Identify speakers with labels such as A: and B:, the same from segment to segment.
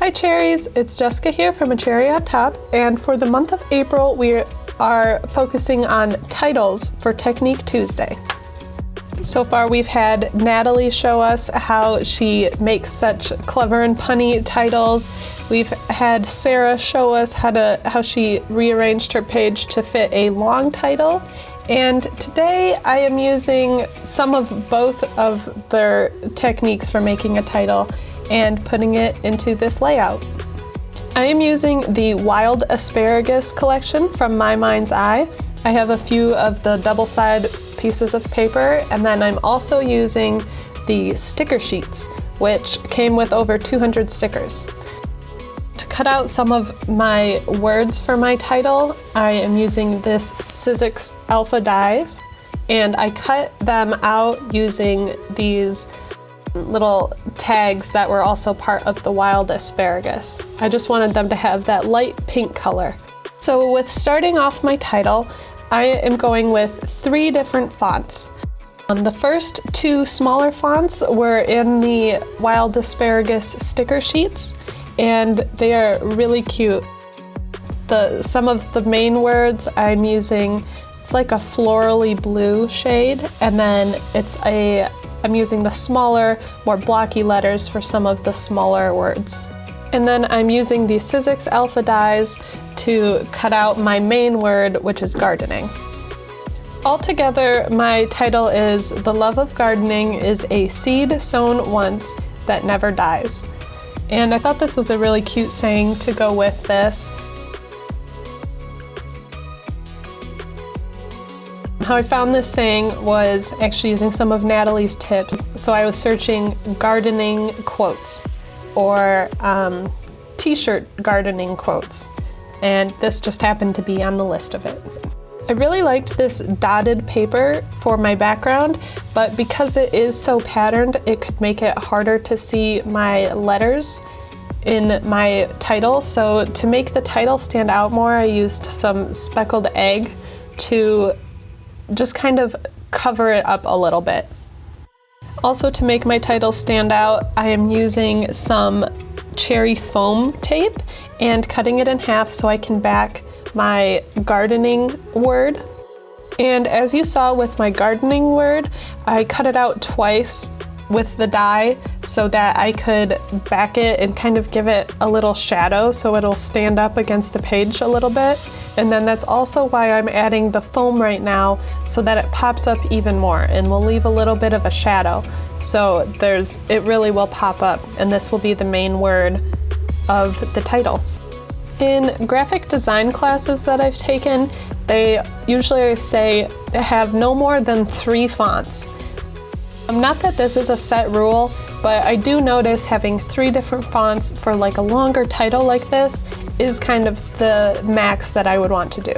A: Hi cherries, it's Jessica here from A Cherry on Top, and for the month of April we are focusing on titles for Technique Tuesday. So far we've had Natalie show us how she makes such clever and punny titles. We've had Sarah show us how she rearranged her page to fit a long title. And today I am using some of both of their techniques for making a title and putting it into this layout. I am using the Wild Asparagus collection from My Mind's Eye. I have a few of the double-sided pieces of paper, and then I'm also using the sticker sheets, which came with over 200 stickers. To cut out some of my words for my title, I am using this Sizzix Alpha dies, and I cut them out using these little tags that were also part of the Wild Asparagus. I just wanted them to have that light pink color. So with starting off my title, I am going with 3 different fonts. The first 2 smaller fonts were in the Wild Asparagus sticker sheets, and they are really cute. Some of the main words I'm using, it's like a florally blue shade, and then I'm using the smaller, more blocky letters for some of the smaller words. And then I'm using the Sizzix Alpha dies to cut out my main word, which is gardening. Altogether, my title is The Love of Gardening is a Seed Sown Once That Never Dies. And I thought this was a really cute saying to go with this. How I found this saying was actually using some of Natalie's tips. So I was searching gardening quotes or t-shirt gardening quotes, and this just happened to be on the list of it. I really liked this dotted paper for my background, but because it is so patterned, it could make it harder to see my letters in my title. So to make the title stand out more, I used some speckled egg to just kind of cover it up a little bit. Also, to make my title stand out, I am using some cherry foam tape and cutting it in half so I can back my gardening word. And as you saw with my gardening word, I cut it out twice with the die so that I could back it and kind of give it a little shadow so it'll stand up against the page a little bit. And then that's also why I'm adding the foam right now so that it pops up even more and will leave a little bit of a shadow. So it really will pop up, and this will be the main word of the title. In graphic design classes that I've taken, they usually say have no more than 3 fonts. Not that this is a set rule, but I do notice having 3 different fonts for like a longer title like this is kind of the max that I would want to do.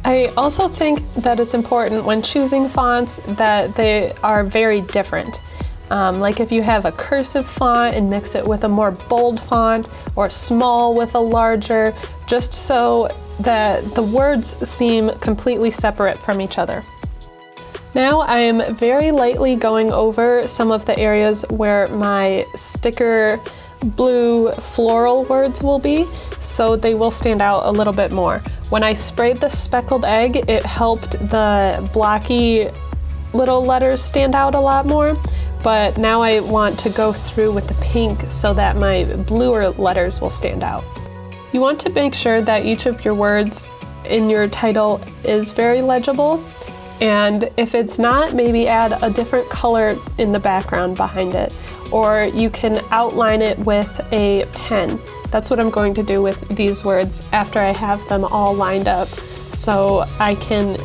A: I also think that it's important when choosing fonts that they are very different. Like if you have a cursive font and mix it with a more bold font, or small with a larger, just so that the words seem completely separate from each other. Now I am very lightly going over some of the areas where my sticker blue floral words will be, so they will stand out a little bit more. When I sprayed the speckled egg, it helped the blocky little letters stand out a lot more, but now I want to go through with the pink so that my bluer letters will stand out. You want to make sure that each of your words in your title is very legible, and if it's not, maybe add a different color in the background behind it, or you can outline it with a pen. That's what I'm going to do with these words after I have them all lined up, so I can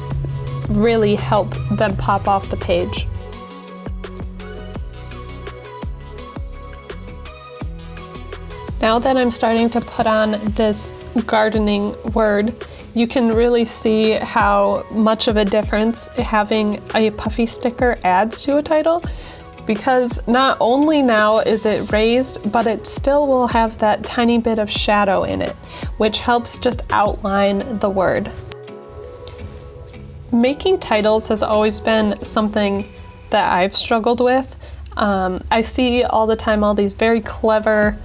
A: really help them pop off the page. Now that I'm starting to put on this gardening word, you can really see how much of a difference having a puffy sticker adds to a title, because not only now is it raised, but it still will have that tiny bit of shadow in it, which helps just outline the word. Making titles has always been something that I've struggled with. I see all the time all these very clever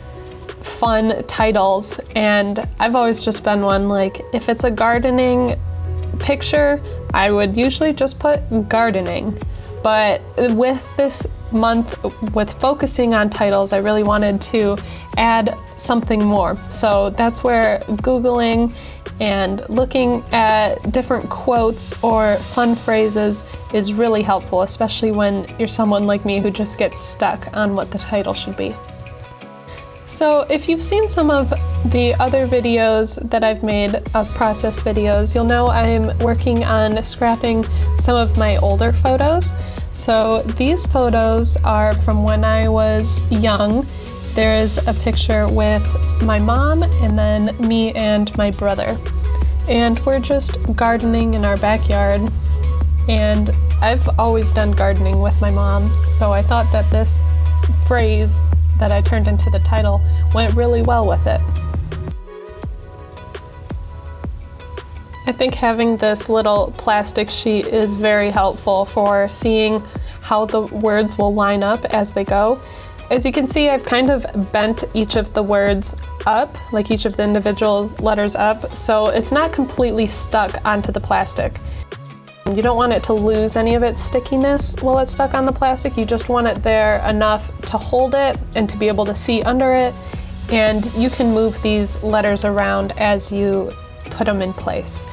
A: fun titles, and I've always just been one, like, if it's a gardening picture, I would usually just put gardening. But with this month, with focusing on titles, I really wanted to add something more. So that's where Googling and looking at different quotes or fun phrases is really helpful, especially when you're someone like me who just gets stuck on what the title should be. So if you've seen some of the other videos that I've made of process videos, you'll know I'm working on scrapping some of my older photos. So these photos are from when I was young. There is a picture with my mom and then me and my brother. And we're just gardening in our backyard. And I've always done gardening with my mom, so I thought that this phrase that I turned into the title went really well with it. I think having this little plastic sheet is very helpful for seeing how the words will line up as they go. As you can see, I've kind of bent each of the words up, like each of the individual letters up, so it's not completely stuck onto the plastic. You don't want it to lose any of its stickiness while it's stuck on the plastic. You just want it there enough to hold it and to be able to see under it. And you can move these letters around as you put them in place.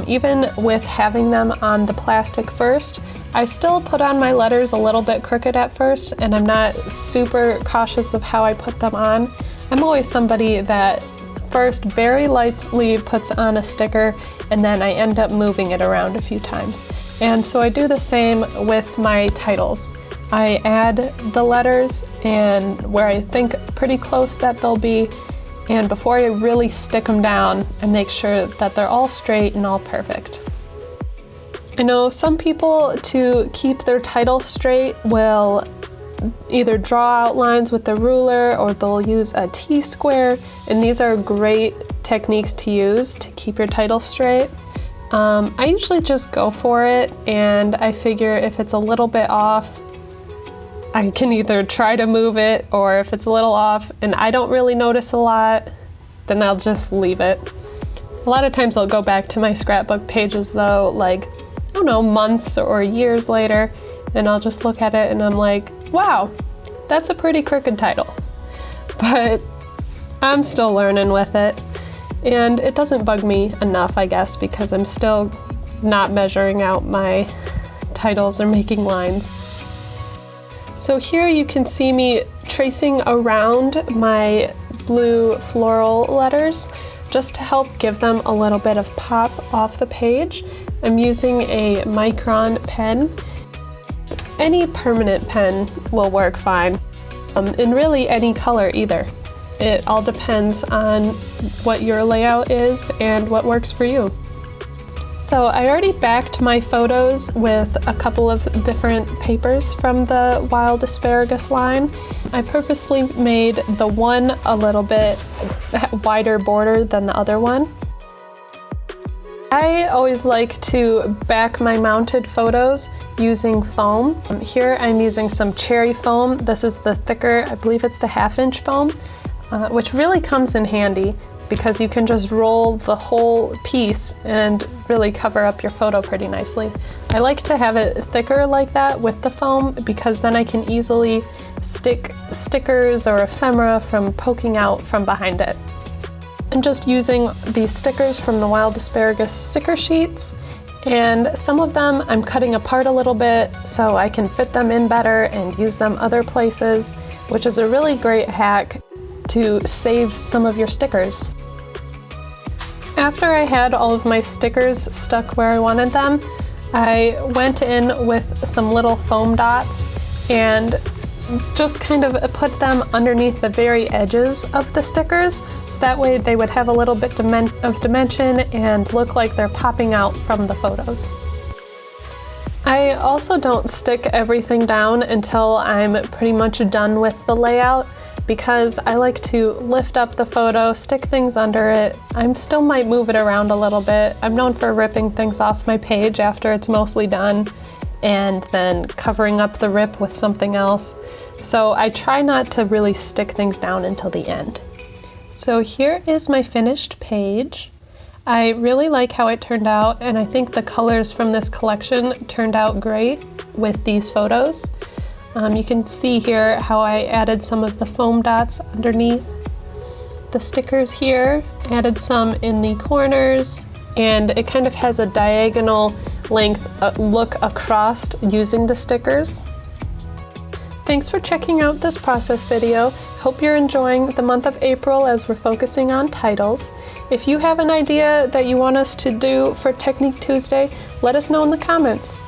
A: Even with having them on the plastic first, I still put on my letters a little bit crooked at first, and I'm not super cautious of how I put them on. I'm always somebody that first very lightly puts on a sticker, and then I end up moving it around a few times. And so I do the same with my titles. I add the letters and where I think pretty close that they'll be, and before I really stick them down, I make sure that they're all straight and all perfect. I know some people, to keep their title straight, will either draw outlines with the ruler or they'll use a T-square, and these are great techniques to use to keep your title straight. I usually just go for it, and I figure if it's a little bit off, I can either try to move it, or if it's a little off and I don't really notice a lot, then I'll just leave it. A lot of times I'll go back to my scrapbook pages though, like, I don't know, months or years later, and I'll just look at it and I'm like, wow, that's a pretty crooked title. But I'm still learning with it, and it doesn't bug me enough, I guess, because I'm still not measuring out my titles or making lines. So here you can see me tracing around my blue floral letters just to help give them a little bit of pop off the page. I'm using a micron pen. Any permanent pen will work fine, and really any color either. It all depends on what your layout is and what works for you. So I already backed my photos with a couple of different papers from the Wild Asparagus line. I purposely made the one a little bit wider border than the other one. I always like to back my mounted photos using foam. Here I'm using some cherry foam. This is the thicker, I believe it's the 1/2-inch foam, which really comes in handy because you can just roll the whole piece and really cover up your photo pretty nicely. I like to have it thicker like that with the foam because then I can easily stick stickers or ephemera from poking out from behind it. I'm just using these stickers from the Wild Asparagus sticker sheets, and some of them I'm cutting apart a little bit so I can fit them in better and use them other places, which is a really great hack to save some of your stickers. After I had all of my stickers stuck where I wanted them, I went in with some little foam dots and just kind of put them underneath the very edges of the stickers, so that way they would have a little bit of dimension and look like they're popping out from the photos. I also don't stick everything down until I'm pretty much done with the layout, because I like to lift up the photo, stick things under it. I still might move it around a little bit. I'm known for ripping things off my page after it's mostly done and then covering up the rip with something else. So I try not to really stick things down until the end. So here is my finished page. I really like how it turned out, and I think the colors from this collection turned out great with these photos. You can see here how I added some of the foam dots underneath the stickers here, added some in the corners, and it kind of has a diagonal length look across using the stickers. Thanks for checking out this process video. Hope you're enjoying the month of April as we're focusing on titles. If you have an idea that you want us to do for Technique Tuesday, let us know in the comments.